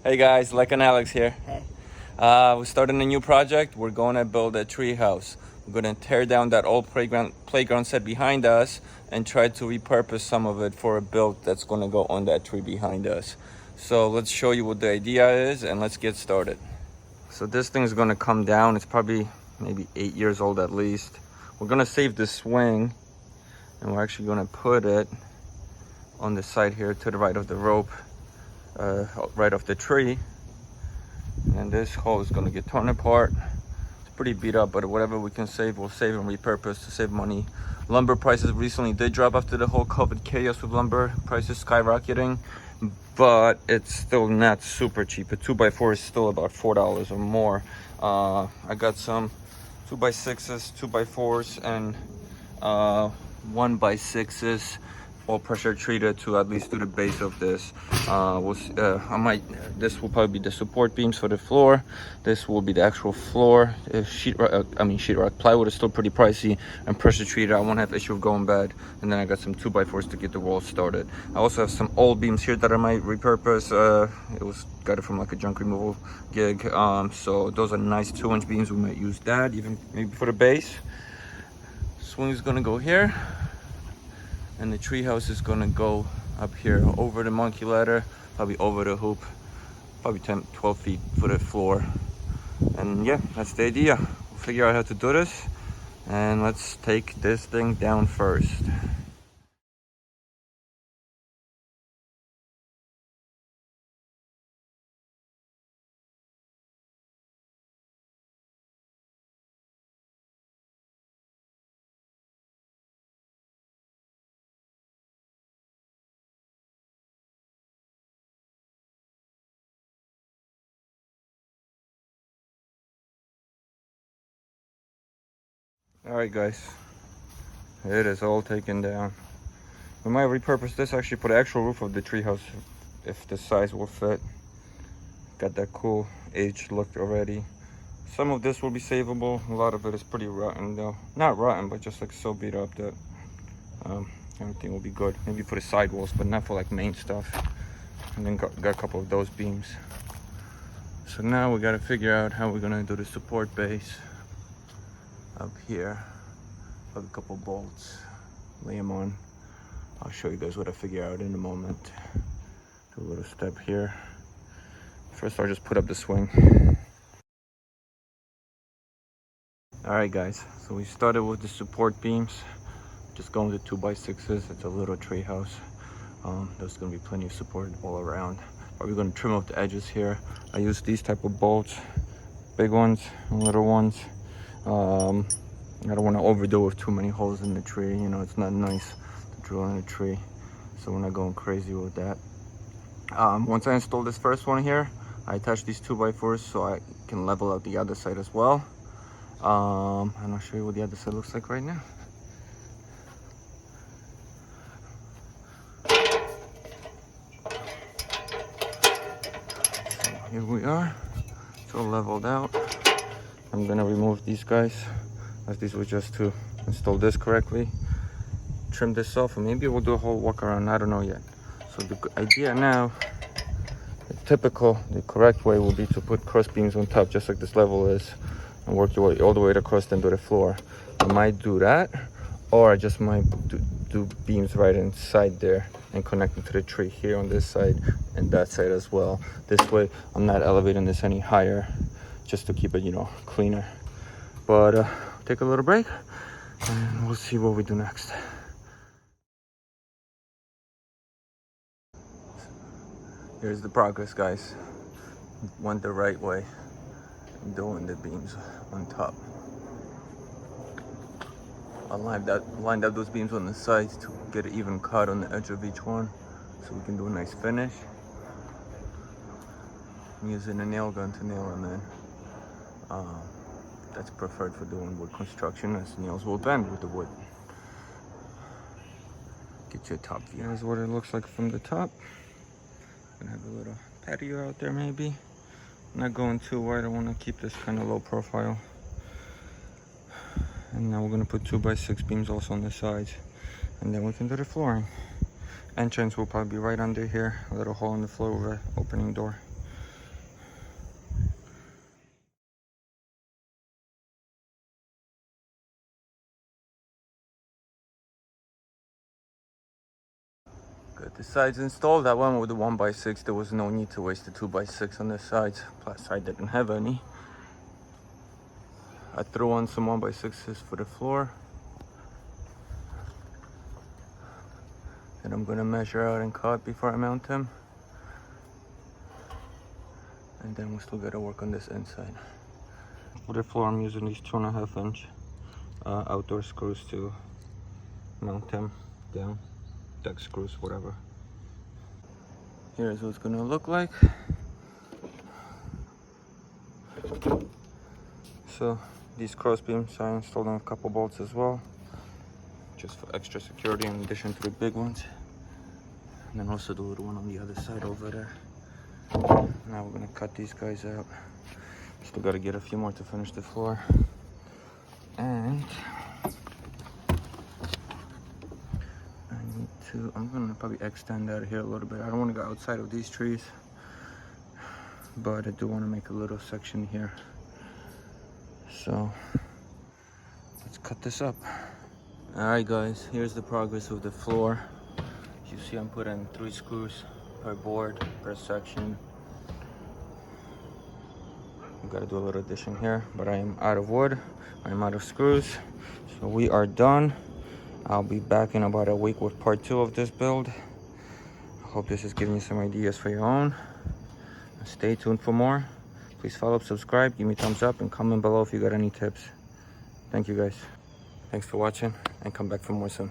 Hey guys, Lech and Alex here. Hey. We're starting a new project. We're going to build a treehouse. We're going to tear down that old playground set behind us and try to repurpose some of it for a build that's going to go on that tree behind us. So let's show you what the idea is and let's get started. So this thing is going to come down. It's probably maybe 8 years old at least. We're going to save the swing and we're actually going to put it on the side here to the right of the rope. Right off the tree, and this hole is going to get torn apart. It's pretty beat up, but whatever we can save, we'll save and repurpose to save money. Lumber prices recently did drop after the whole COVID chaos with lumber prices skyrocketing, but it's still not super cheap. A 2x4 is still about $4 or more. I got some 2x6s, 2x4s, and 1x6s, all pressure treated to at least do the base of this. This will probably be the support beams for the floor. This will be the actual floor. Sheetrock. Plywood is still pretty pricey, and pressure treated, I won't have issue of going bad. And then I got some 2x4s to get the wall started. I also have some old beams here that I might repurpose. Got it from like a junk removal gig. So those are nice 2-inch beams. We might use that even maybe for the base. Swing is gonna go here. And the treehouse is gonna go up here over the monkey ladder, probably over the hoop, probably 10, 12 feet for the floor. And yeah, that's the idea. We'll figure out how to do this. And let's take this thing down first. Alright guys, it is all taken down. We might repurpose this, actually put an actual roof of the treehouse if the size will fit. Got that cool aged look already. Some of this will be savable. A lot of it is pretty rotten though. Not rotten, but just like so beat up that everything will be good. Maybe for the sidewalls, but not for like main stuff. And then got a couple of those beams. So now we got to figure out how we're gonna do the support base up here. Have a couple bolts, lay them on. I'll show you guys what I figure out in a moment. Do a little step here. First I'll just put up the swing. Alright guys, so we started with the support beams. Just going with the 2x6s. It's a little tree house. There's going to be plenty of support all around. We're going to trim off the edges here. I use these type of bolts, big ones and little ones. I don't want to overdo with too many holes in the tree. You know, it's not nice to drill in a tree, so we're not going crazy with that. Once I install this first one here, I attach these 2x4s so I can level out the other side as well. And I'll show you what the other side looks like right now. So here we are. It's all leveled out. I'm gonna remove these guys, as these were just to install this correctly. Trim this off, and maybe we'll do a whole walk around. I don't know yet. So the idea now, the correct way will be to put cross beams on top, just like this level is, and work your way all the way across them to the floor. I might do that, or I just might do beams right inside there and connect them to the tree here on this side and that side as well. This way I'm not elevating this any higher, just to keep it, you know, cleaner. But take a little break and we'll see what we do next. Here's the progress, guys. Went the right way, doing the beams on top. I lined up those beams on the sides to get an even cut on the edge of each one, so we can do a nice finish. I'm using a nail gun to nail them in. That's preferred for doing wood construction, as nails will bend with the wood. Get you a top view. Here's what it looks like from the top. Gonna have a little patio out there maybe. Not going too wide, I want to keep this kind of low profile. And now we're gonna put 2x6 beams also on the sides, and then we can do the flooring. Entrance will probably be right under here, a little hole in the floor with an opening door. Got the sides installed. That one with the 1x6, there was no need to waste the 2x6 on the sides. Plus I didn't have any. I threw on some 1x6s for the floor. And I'm gonna measure out and cut before I mount them. And then we still gotta work on this inside. For the floor, I'm using these 2.5-inch outdoor screws to mount them down. Deck screws, whatever. Here's what it's gonna look like. So these cross beams, I installed on a couple bolts as well, just for extra security in addition to the big ones. And then also the little one on the other side over there. Now we're gonna cut these guys out. Still gotta get a few more to finish the floor. And I'm gonna probably extend out here a little bit. I don't want to go outside of these trees, but I do want to make a little section here. So let's cut this up. All right guys, here's the progress of the floor. You see I'm putting 3 screws per board, per section. I've got to do a little addition here, but I am out of wood. I'm out of screws. So we are done. I'll be back in about a week with part 2 of this build. I hope this is giving you some ideas for your own. Stay tuned for more. Please follow, subscribe, give me a thumbs up, and comment below if you got any tips. Thank you guys. Thanks for watching, and come back for more soon.